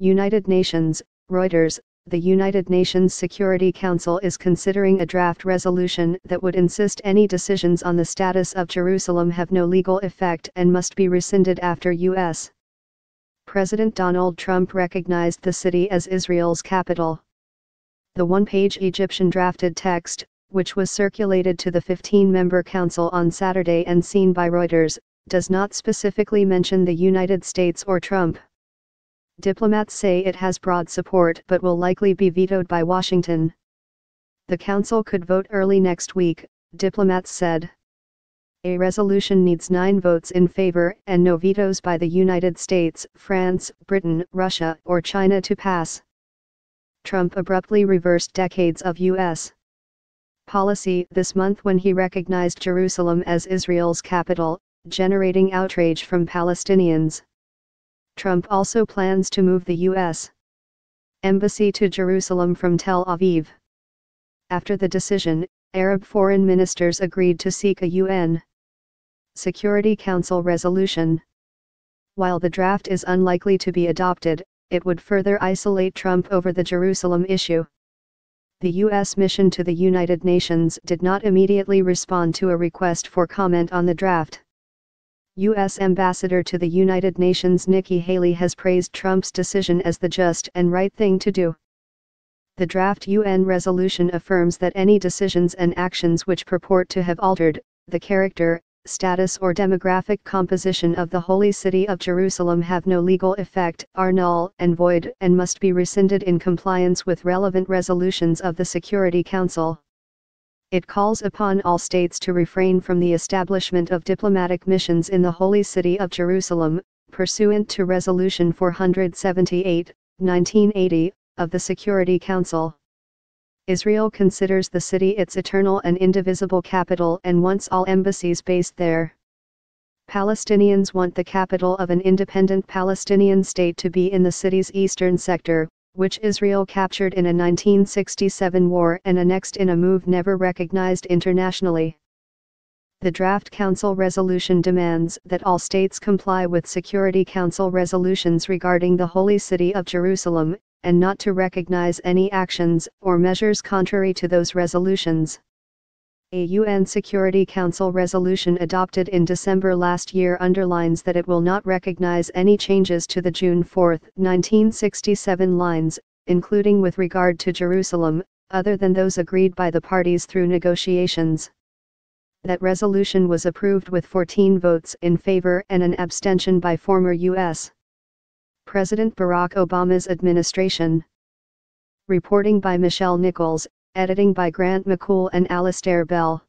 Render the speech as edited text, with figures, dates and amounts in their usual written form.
United Nations, Reuters. The United Nations Security Council is considering a draft resolution that would insist any decisions on the status of Jerusalem have no legal effect and must be rescinded after U.S. President Donald Trump recognized the city as Israel's capital. The one-page Egyptian drafted text, which was circulated to the 15-member council on Saturday and seen by Reuters, does not specifically mention the United States or Trump. Diplomats say it has broad support but will likely be vetoed by Washington. The council could vote early next week, diplomats said. A resolution needs 9 votes in favor and no vetoes by the United States, France, Britain, Russia, or China to pass. Trump abruptly reversed decades of U.S. policy this month when he recognized Jerusalem as Israel's capital, generating outrage from Palestinians. Trump also plans to move the U.S. embassy to Jerusalem from Tel Aviv. After the decision, Arab foreign ministers agreed to seek a UN Security Council resolution. While the draft is unlikely to be adopted, it would further isolate Trump over the Jerusalem issue. The U.S. mission to the United Nations did not immediately respond to a request for comment on the draft. U.S. Ambassador to the United Nations Nikki Haley has praised Trump's decision as the just and right thing to do. The draft UN resolution affirms that any decisions and actions which purport to have altered the character, status or demographic composition of the Holy City of Jerusalem have no legal effect, are null and void, and must be rescinded in compliance with relevant resolutions of the Security Council. It calls upon all states to refrain from the establishment of diplomatic missions in the Holy City of Jerusalem, pursuant to Resolution 478, 1980, of the Security Council. Israel considers the city its eternal and indivisible capital and wants all embassies based there. Palestinians want the capital of an independent Palestinian state to be in the city's eastern sector, which Israel captured in a 1967 war and annexed in a move never recognized internationally. The draft council resolution demands that all states comply with Security Council resolutions regarding the Holy City of Jerusalem, and not to recognize any actions or measures contrary to those resolutions. A UN Security Council resolution adopted in December last year underlines that it will not recognize any changes to the June 4, 1967 lines, including with regard to Jerusalem, other than those agreed by the parties through negotiations. That resolution was approved with 14 votes in favor and an abstention by former U.S. President Barack Obama's administration. Reporting by Michelle Nichols, editing by Grant McCool and Alastair Bell.